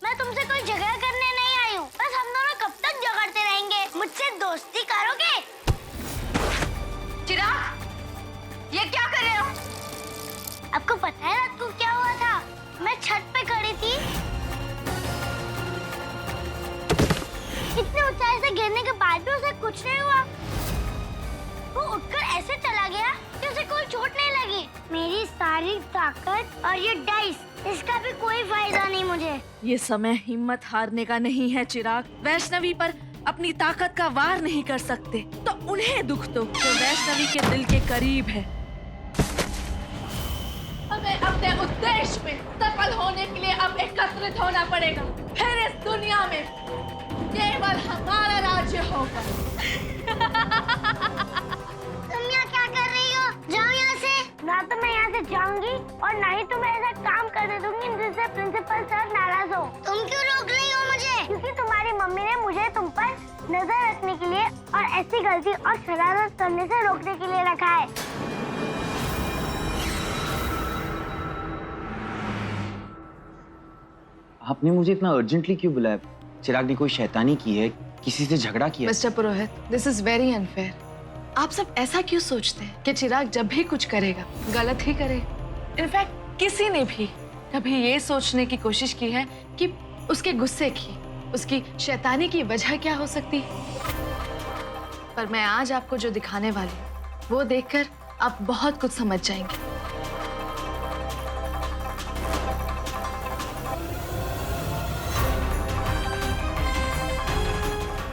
मैं तुमसे कोई झगड़ा करने नहीं आई हूँ। बस हम दोनों कब तक झगड़ते रहेंगे? मुझसे दोस्ती करोगे? चिराग, ये क्या कर रहे हो? आपको पता है रात को क्या हुआ था? मैं छत पे खड़ी थी, इतनी ऊंचाई से गिरने के बाद भी उसे कुछ नहीं हुआ। वो उठकर ऐसे चला गया कि उसे कोई चोट नहीं लगी। मेरी सारी ताकत और ये डाइस, इसका भी कोई फायदा नहीं मुझे। ये समय हिम्मत हारने का नहीं है चिराग। वैष्णवी पर अपनी ताकत का वार नहीं कर सकते तो उन्हें दुख दो जो वैष्णवी के दिल के करीब है। हमें अपने उद्देश्य में सफल होने के लिए अब एकत्रित होना पड़ेगा। फिर इस दुनिया में केवल हमारा राज्य होगा। तुम यहाँ क्या कर रही हो? जाओ यहाँ से। ना तो मैं यहाँ से जाऊंगी और ना ही तुम्हें ऐसा काम करने दूंगी जिससे प्रिंसिपल सर नाराज हो। तुम क्यों रोक रही हो मुझे? क्योंकि तुम्हारी मम्मी ने मुझे तुम पर नजर रखने के लिए और ऐसी गलती और शरारत करने से रोकने के लिए रखा है। आपने मुझे इतना अर्जेंटली क्यों बुलाया? चिराग ने कोई शैतानी की है? किसी से झगड़ा किया? Mister Purohit, this is very unfair. आप सब ऐसा क्यों सोचते हैं कि चिराग जब भी कुछ करेगा गलत ही करेगा? इनफैक्ट किसी ने भी कभी ये सोचने की कोशिश की है कि उसके गुस्से की, उसकी शैतानी की वजह क्या हो सकती है? पर मैं आज आपको जो दिखाने वाली हूँ वो देखकर आप बहुत कुछ समझ जाएंगे।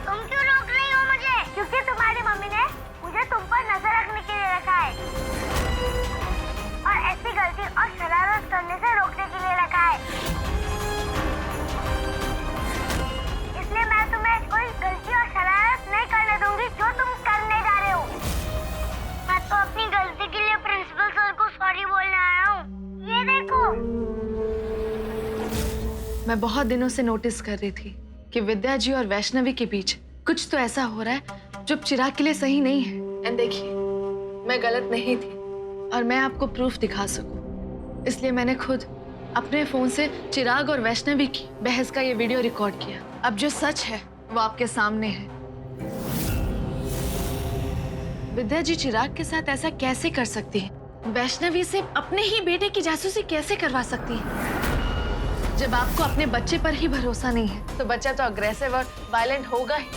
तुम क्यों रोक रही हो मुझे? क्योंकि तुम्हारी मम्मी ने मुझे तुम पर नजर रखने के लिए रखा है और ऐसी गलती और शरारत करने से रोकने के लिए रखा है। इसलिए मैं तुम्हें कोई गलती और शरारत नहीं करने दूंगी जो तुम करने जा रहे हो। मैं तो अपनी गलती के लिए प्रिंसिपल सर को सॉरी बोलने आया हूँ। ये देखो। मैं बहुत दिनों से नोटिस कर रही थी कि विद्या जी और वैष्णवी के बीच कुछ तो ऐसा हो रहा है जो चिराग के लिए सही नहीं है। एंड देखिए, मैं गलत नहीं थी और मैं आपको प्रूफ दिखा सकूं, इसलिए मैंने खुद अपने फोन से चिराग और वैष्णवी की बहस का ये वीडियो रिकॉर्ड किया। अब जो सच है वो आपके सामने है। विद्या जी चिराग के साथ ऐसा कैसे कर सकती है? वैष्णवी से अपने ही बेटे की जासूसी कैसे करवा सकती है? जब आपको अपने बच्चे पर ही भरोसा नहीं है तो बच्चा तो अग्रेसिव और वायलेंट होगा ही।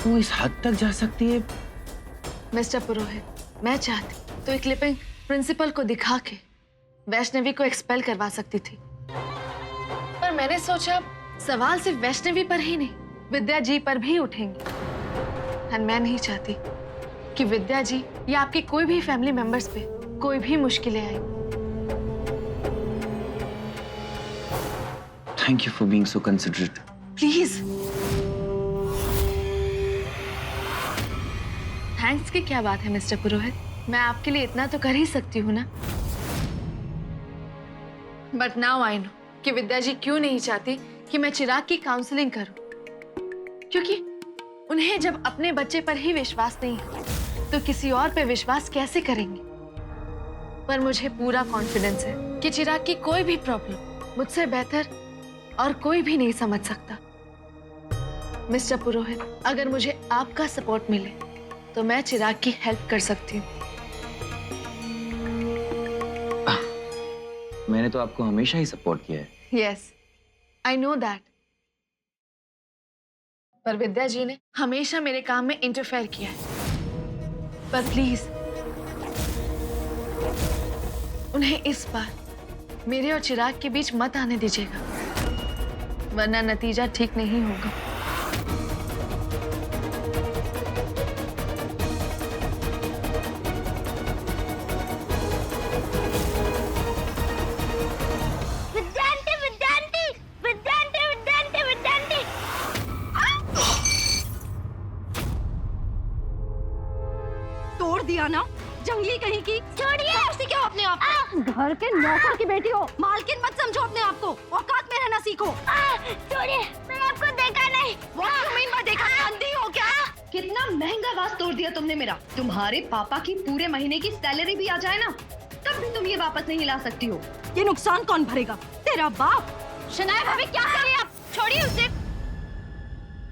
वो इस हद तक जा सकती है? मिस्टर पुरोहित, मैं चाहती तो एक क्लिपिंग प्रिंसिपल को दिखा के वैष्णवी को एक्सपेल करवा सकती थी, पर मैंने सोचा सवाल सिर्फ वैष्णवी पर ही नहीं विद्या जी पर भी उठेंगे। और मैं नहीं चाहती कि विद्या जी या आपके कोई भी फैमिली मेंबर्स पे कोई भी मुश्किलें आए। Thank you for being so considerate. Please. Thanks की क्या बात है मिस्टर पुरोहित, मैं आपके लिए इतना तो कर ही सकती हूँ ना। बट नाउ आई नो कि विद्या जी क्यों नहीं चाहती कि मैं चिराग की काउंसलिंग करूं, क्योंकि उन्हें जब अपने बच्चे पर ही विश्वास नहीं है तो किसी और पे विश्वास कैसे करेंगे? पर मुझे पूरा कॉन्फिडेंस है कि चिराग की कोई भी प्रॉब्लम मुझसे बेहतर और कोई भी नहीं समझ सकता। मिस्टर पुरोहित, अगर मुझे आपका सपोर्ट मिले तो मैं चिराग की हेल्प कर सकती हूँ। मैंने तो आपको हमेशा ही सपोर्ट किया है। Yes, I know that. पर विद्या जी ने हमेशा मेरे काम में इंटरफेयर किया है। पर प्लीज उन्हें इस बार मेरे और चिराग के बीच मत आने दीजिएगा, वरना नतीजा ठीक नहीं होगा। विद्यार्थी विद्यार्थी विद्यार्थी विद्यार्थी विद्यार्थी। तोड़ दिया ना, जंगली कहीं की। छोड़िए। ऐसे क्या अपने आप को? घर के नौकर की बेटी हो, मालकिन मत समझो अपने आप को, औकात में रहना सीखो। छोड़िए, मैंने आपको देखा नहीं। What do you mean by देखा? अंधी हो क्या? कितना महंगा वास तोड़ दिया तुमने मेरा। तुम्हारे पापा की पूरे महीने की सैलरी भी आ जाए ना तब भी तुम ये वापस नहीं ला सकती हो। ये नुकसान कौन भरेगा? तेरा बाप। शनाया भाभी क्या कर रही हैं आप? छोड़िए उसे।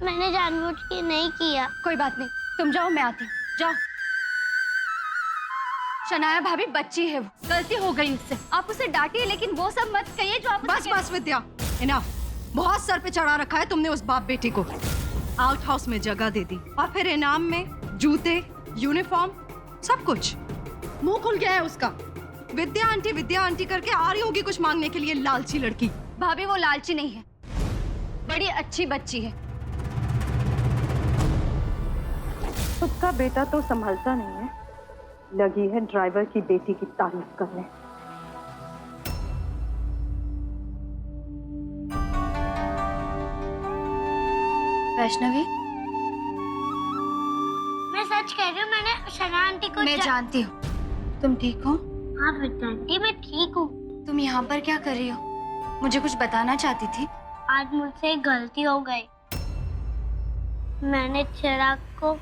मैंने जानबूझ के नहीं किया। कोई बात नहीं, तुम जाओ, मैं आती हूँ। जाओ। शनाया भाभी बच्ची है, वो गलती हो गई उससे। आप उसे डांटिए, लेकिन वो सब मत कहिए जो आप बस बस विद्या, इनफ। बहुत सर पे चढ़ा रखा है तुमने उस बाप बेटी को। आउट हाउस में जगह दे दी और फिर इनाम में जूते, यूनिफॉर्म, सब कुछ। मुंह खुल गया है उसका। विद्या आंटी करके आ रही होगी कुछ मांगने के लिए, लालची लड़की। भाभी वो लालची नहीं है, बड़ी अच्छी बच्ची है। खुद का बेटा तो संभलता नहीं है, लगी है ड्राइवर की बेटी की तारीफ करने। वैष्णवी, मैं सच कह रही हूँ, मैंने शना आंटी को मैं जानती हूँ। तुम ठीक हो? हाँ विद्या आंटी, मैं ठीक हूँ। तुम यहाँ पर क्या कर रही हो? मुझे कुछ बताना चाहती थी। आज मुझसे एक गलती हो गई। मैंने चिराग को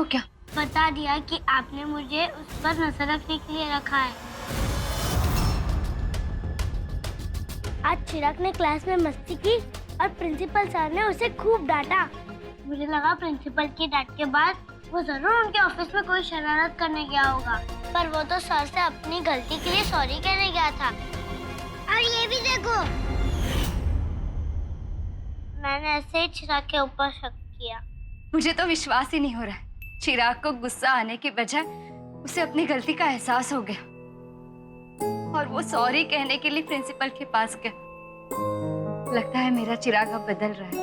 क्या? बता दिया कि आपने मुझे उस पर नजर रखने के लिए रखा है। आज चिराग ने क्लास में मस्ती की और प्रिंसिपल सर ने उसे खूब डांटा। मुझे लगा प्रिंसिपल की डांट के बाद वो जरूर उनके ऑफिस में कोई शरारत करने गया होगा, पर वो तो सर से अपनी गलती के लिए सॉरी कहने गया था। और ये भी देखो, मैंने ऐसे ही चिराग के ऊपर शक किया। मुझे तो विश्वास ही नहीं हो रहा है। चिराग को गुस्सा आने की बजाय उसे अपनी गलती का एहसास हो गया और वो सॉरी कहने के लिए प्रिंसिपल के पास गया। लगता है मेरा चिराग अब बदल रहा है।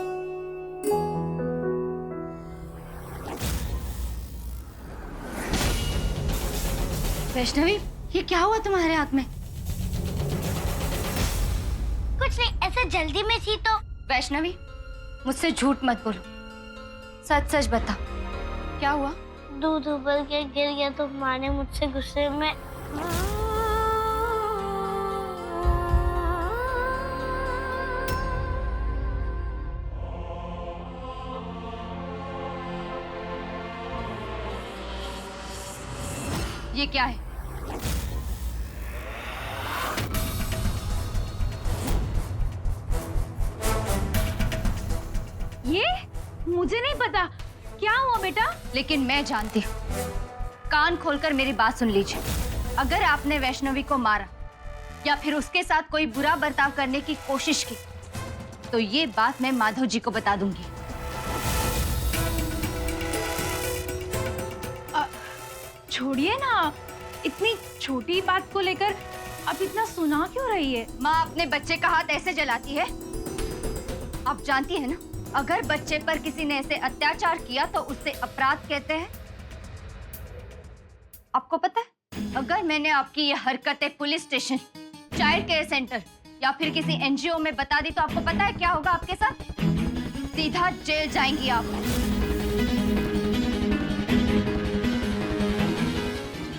वैष्णवी, ये क्या हुआ तुम्हारे हाथ में? कुछ नहीं, ऐसे जल्दी में थी तो। वैष्णवी, मुझसे झूठ मत बोलो, सच सच बता, क्या हुआ? दूध उबल के गिर गया तो माँ ने मुझसे गुस्से में ये क्या है? ये मुझे नहीं पता, क्या हुआ बेटा? लेकिन मैं जानती हूँ। कान खोलकर मेरी बात सुन लीजिए। अगर आपने वैष्णवी को मारा या फिर उसके साथ कोई बुरा बर्ताव करने की कोशिश की तो ये बात मैं माधव जी को बता दूंगी। छोड़िए ना, इतनी छोटी बात को लेकर अब इतना सुना क्यों रही है? माँ अपने बच्चे का हाथ ऐसे जलाती है? आप जानती है ना, अगर बच्चे पर किसी ने ऐसे अत्याचार किया तो उससे अपराध कहते हैं। आपको पता है, अगर मैंने आपकी ये हरकतें police station, child care centre या फिर किसी एनजीओ में बता दी तो आपको पता है क्या होगा आपके साथ? सीधा जेल जाएंगी आप।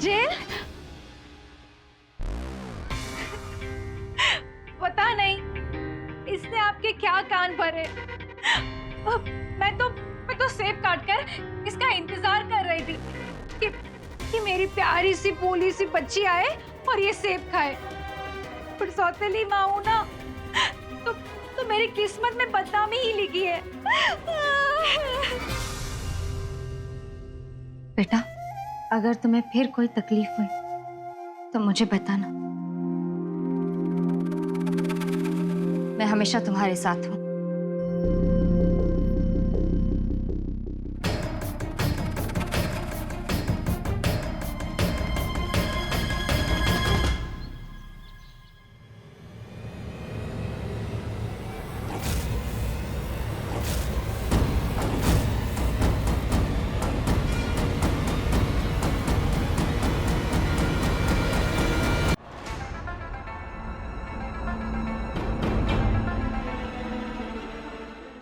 जेल? पता नहीं इसने आपके क्या कान भरे। मैं तो सेब काटकर इसका इंतजार कर रही थी कि मेरी प्यारी सी भोली सी बच्ची आए और ये सेब खाए। पर सौतेली माँ हूं ना, तो मेरी किस्मत में बदनामी ही लिखी है। बेटा, अगर तुम्हें फिर कोई तकलीफ हुई तो मुझे बताना, मैं हमेशा तुम्हारे साथ हूँ।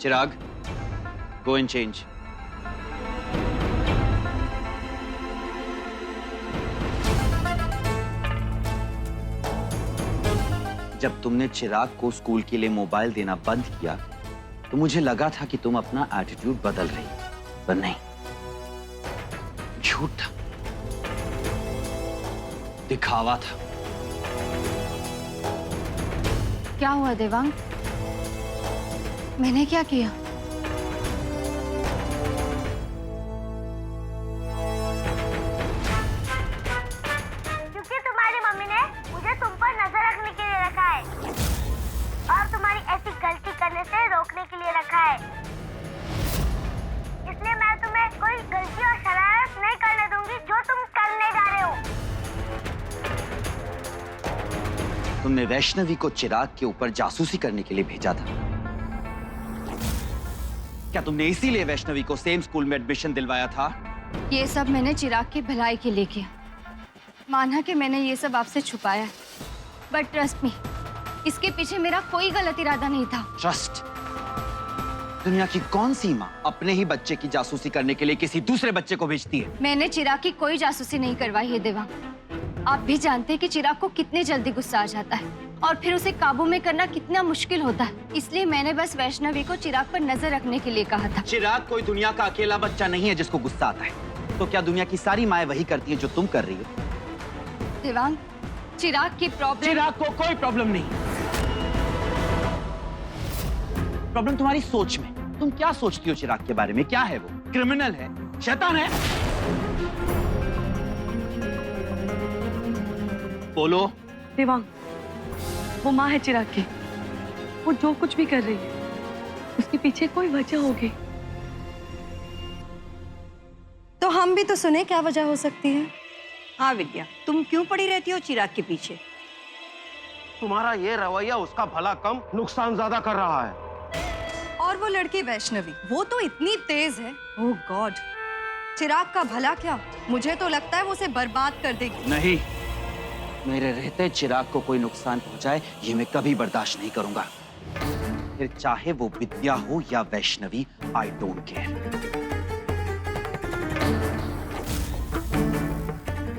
चिराग, go and change. जब तुमने चिराग को स्कूल के लिए मोबाइल देना बंद किया तो मुझे लगा था कि तुम अपना एटीट्यूड बदल रही, पर नहीं, झूठ था। दिखावा था। क्या हुआ देवांग? मैंने क्या किया? क्योंकि तुम्हारी मम्मी ने मुझे तुम पर नजर रखने के लिए रखा है और तुम्हारी ऐसी गलती करने से रोकने के लिए रखा है। इसलिए मैं तुम्हें कोई गलती और शरारत नहीं करने दूंगी जो तुम करने जा रहे हो। तुमने वैष्णवी को चिराग के ऊपर जासूसी करने के लिए भेजा था। क्या तुमने इसीलिए वैष्णवी को सेम स्कूल में एडमिशन दिलवाया था? ये सब मैंने चिराग की भलाई के लिए किया। माना कि मैंने ये सब आपसे छुपाया है, बट ट्रस्ट मी, इसके पीछे मेरा कोई गलत इरादा नहीं था। ट्रस्ट? दुनिया की कौन सी माँ अपने ही बच्चे की जासूसी करने के लिए किसी दूसरे बच्चे को भेजती है? मैंने चिराग की कोई जासूसी नहीं करवाई है देवांग। आप भी जानते हैं कि चिराग को कितने जल्दी गुस्सा आ जाता है और फिर उसे काबू में करना कितना मुश्किल होता है। इसलिए मैंने बस वैष्णवी को चिराग पर नजर रखने के लिए कहा था। चिराग कोई दुनिया का अकेला बच्चा नहीं है जिसको गुस्सा आता है। तो क्या दुनिया की सारी माएं वही करती हैं जो तुम कर रही हो? देवांग, चिराग की प्रॉब्लम। चिराग को कोई प्रॉब्लम नहीं। प्रॉब्लम तुम्हारी सोच में। तुम क्या सोचती हो चिराग के बारे में? क्या है वो? क्रिमिनल है? शैतान है? बोलो। देवांग, वो माँ है चिराग की। वो जो कुछ भी कर रही है उसके पीछे कोई वजह होगी। तो हम भी तो सुने क्या वजह हो सकती है। हाँ विद्या, तुम क्यों पड़ी रहती हो चिराग के पीछे? तुम्हारा ये रवैया उसका भला कम नुकसान ज्यादा कर रहा है। और वो लड़की वैष्णवी, वो तो इतनी तेज है। ओह गॉड, चिराग का भला क्या, मुझे तो लगता है वो उसे बर्बाद कर देगी। नहीं, मेरे रहते चिराग को कोई नुकसान पहुंचाए ये मैं कभी बर्दाश्त नहीं करूंगा। फिर चाहे वो विद्या हो या Vaishnavi, I don't care.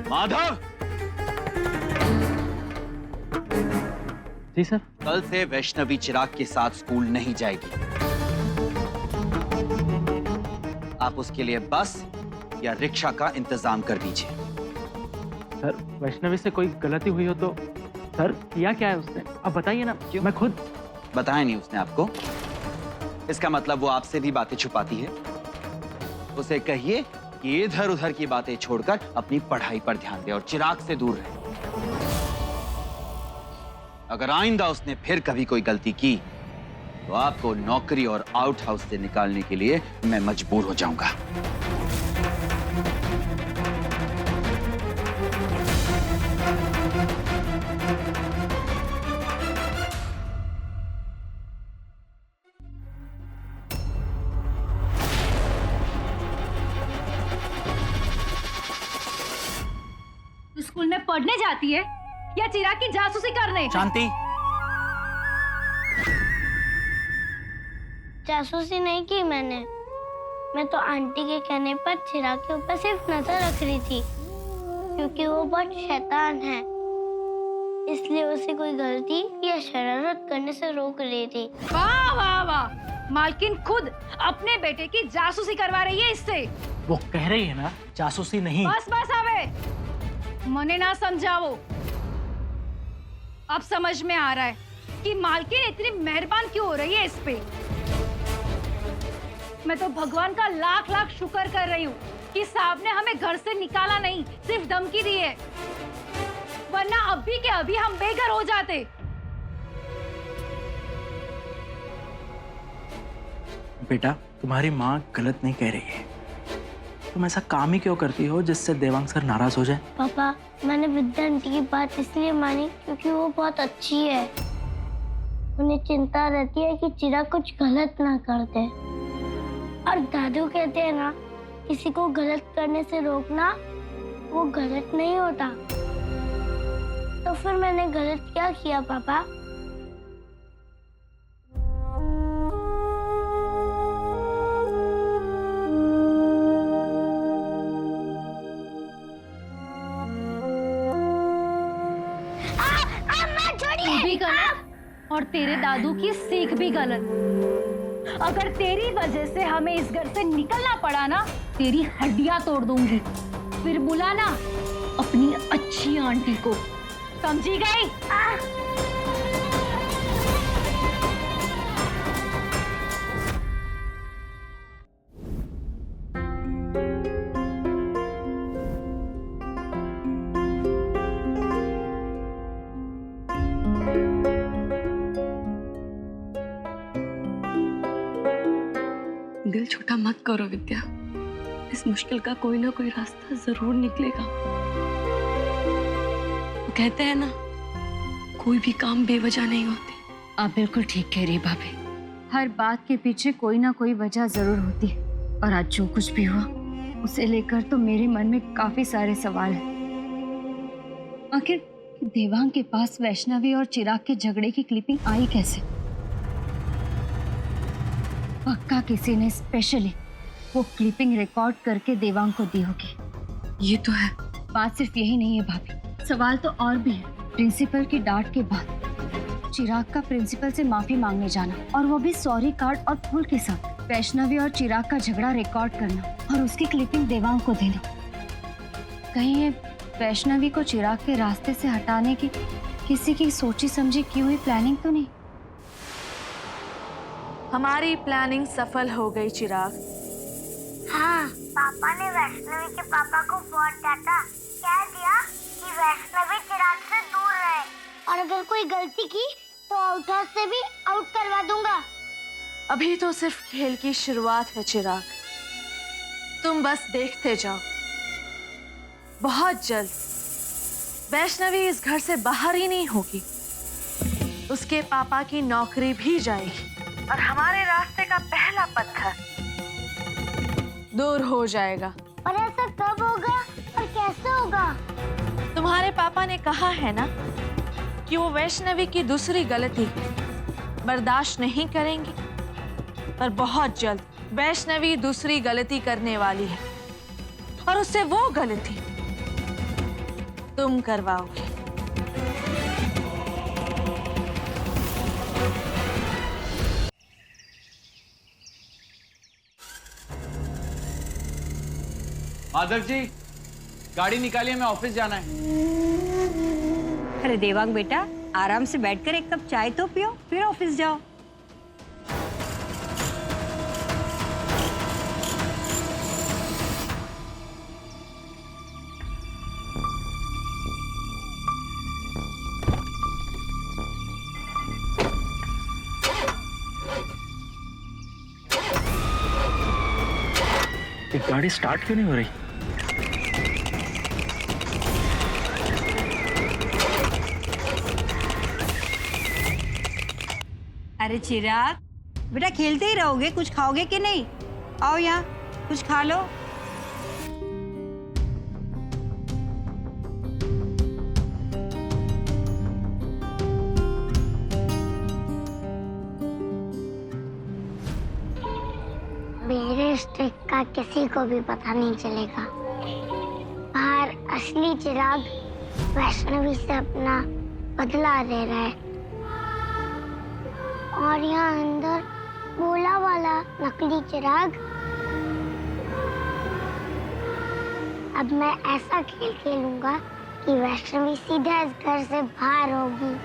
Madhav! जी सर। कल से वैष्णवी चिराग के साथ स्कूल नहीं जाएगी। आप उसके लिए बस या रिक्शा का इंतजाम कर दीजिए। सर, वैष्णवी से कोई गलती हुई हो तो? सर, किया क्या है उसने? आप बताइए ना। क्यों? मैं खुद। बताया नहीं उसने आपको? इसका मतलब वो आपसे भी बातें छुपाती है। उसे कहिए कि इधर उधर की बातें छोड़कर अपनी पढ़ाई पर ध्यान दे और चिराग से दूर रहे। अगर आइंदा उसने फिर कभी कोई गलती की तो आपको नौकरी और आउट हाउस से निकालने के लिए मैं मजबूर हो जाऊंगा। स्कूल में पढ़ने जाती है या चिराग की जासूसी करने? शांति। जासूसी नहीं की मैंने। मैं तो आंटी के कहने पर चिराग के ऊपर सिर्फ नजर रख रही थी, क्योंकि वो बहुत शैतान है। इसलिए उसे कोई गलती या शरारत करने से रोक रही थी। वाह वाह वाह, मालकिन खुद अपने बेटे की जासूसी करवा रही है इससे। वो कह रही है ना, जासूसी नहीं। बस बस आवे, मने ना समझाओ। अब समझ में आ रहा है कि मालकिन इतनी मेहरबान क्यों हो रही है इस पे। मैं तो भगवान का लाख लाख शुक्र कर रही हूँ कि साहब ने हमें घर से निकाला नहीं, सिर्फ धमकी दी है, वरना अभी के अभी हम बेघर हो जाते। बेटा, तुम्हारी माँ गलत नहीं कह रही है। तुम ऐसा काम ही क्यों करती हो जिससे देवांग सर नाराज हो जाए? पापा, मैंने विद्या आंटी की बात इसलिए मानी क्योंकि वो बहुत अच्छी है। उन्हें चिंता रहती है कि चिराग कुछ गलत ना कर दे। और दादू कहते हैं ना, किसी को गलत करने से रोकना वो गलत नहीं होता। तो फिर मैंने गलत क्या किया पापा? तू भी गलत और तेरे दादू की सीख भी गलत। अगर तेरी वजह से हमें इस घर से निकलना पड़ा ना, तेरी हड्डियां तोड़ दूंगी। फिर बुलाना अपनी अच्छी आंटी को, समझी गई? दिल छोटा मत करो विद्या, इस मुश्किल का कोई ना कोई रास्ता जरूर निकलेगा। वो कहते हैं ना, कोई भी काम बेवजह नहीं होते। आप बिल्कुल ठीक कह रही हैं भाभी। हर बात के पीछे कोई ना कोई वजह जरूर होती है, और आज जो कुछ भी हुआ उसे लेकर तो मेरे मन में काफी सारे सवाल हैं। आखिर देवांग के पास वैष्णवी और चिराग के झगड़े की क्लिपिंग आई कैसे? पक्का किसी ने स्पेशली वो क्लिपिंग रिकॉर्ड करके देवांग को दी होगी। ये तो है। बात सिर्फ यही नहीं है भाभी, सवाल तो और भी है। प्रिंसिपल की डांट के बाद चिराग का प्रिंसिपल से माफी मांगने जाना, और वो भी सॉरी कार्ड और फूल के साथ। वैष्णवी और चिराग का झगड़ा रिकॉर्ड करना और उसकी क्लिपिंग देवांग को देना। कहीं ये वैष्णवी को चिराग के रास्ते से हटाने की किसी की सोची समझी की हुई प्लानिंग तो नहीं? हमारी प्लानिंग सफल हो गई चिराग। हाँ, पापा ने वैष्णवी के पापा को बहुत डांटा, कह दिया कि वैष्णवी चिराग से दूर रहे, और अगर कोई गलती की तो आउट हाउस से भी आउट करवा दूंगा। अभी तो सिर्फ खेल की शुरुआत है चिराग, तुम बस देखते जाओ। बहुत जल्द वैष्णवी इस घर से बाहर ही नहीं होगी, उसके पापा की नौकरी भी जाएगी, और हमारे रास्ते का पहला पत्थर दूर हो जाएगा। और ऐसा कब होगा और कैसे होगा? तुम्हारे पापा ने कहा है ना कि वो वैष्णवी की दूसरी गलती बर्दाश्त नहीं करेंगे, पर बहुत जल्द वैष्णवी दूसरी गलती करने वाली है, और उससे वो गलती तुम करवाओगे। माधव जी, गाड़ी निकालिए, हमें ऑफिस जाना है। अरे देवांग बेटा, आराम से बैठकर एक कप चाय तो पियो, फिर ऑफिस जाओ। ये गाड़ी स्टार्ट क्यों नहीं हो रही? अरे चिराग बेटा, खेलते ही रहोगे, कुछ खाओगे कि नहीं? आओ यहाँ, कुछ खा लो। मेरे स्टिक का किसी को भी पता नहीं चलेगा। बाहर असली चिराग वैष्णवी से अपना बदला ले रहा है, और यहाँ अंदर बोला वाला नकली चिराग। अब मैं ऐसा खेल खेलूंगा कि वैष्णवी सीधा इस घर से बाहर होगी।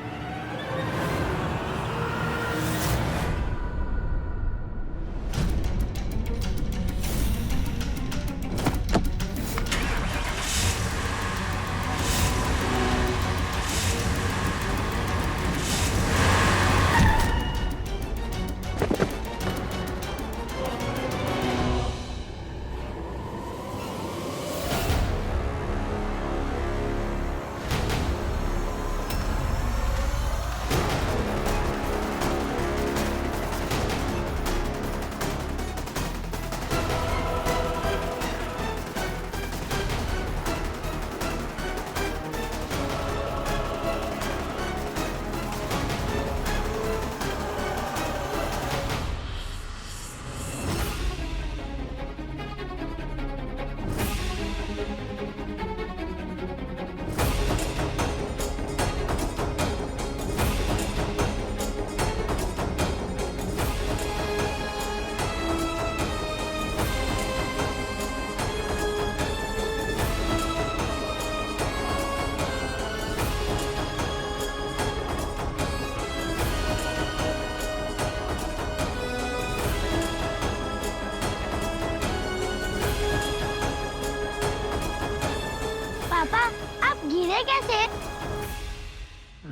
ये कैसे?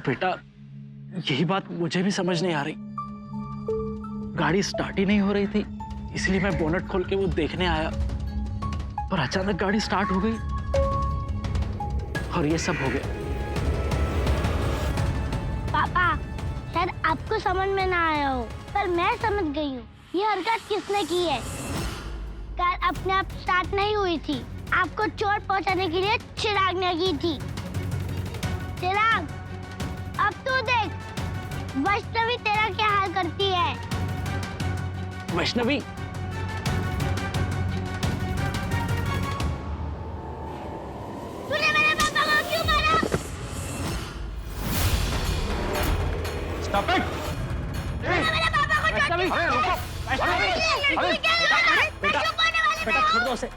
बेटा यही बात मुझे भी समझ नहीं आ रही। गाड़ी स्टार्ट ही नहीं हो रही थी, इसलिए मैं बोनट खोल के वो देखने आया, पर अचानक गाड़ी स्टार्ट हो गई और ये सब हो गया। पापा, शायद आपको समझ में ना आया हो, पर मैं समझ गई हूँ। ये हरकत किसने की है? कार अपने आप स्टार्ट नहीं हुई थी, आपको चोट पहुंचाने के लिए चिराग ने की थी। चिराग, अब तू देख वैष्णवी तेरा क्या हाल करती है। वैष्णवी, तूने मेरे पापा को क्यों मारा? Stop it! मेरे पापा को चोट वैष्णवी, अरे रुको! बेटा छोड़ दो उसे।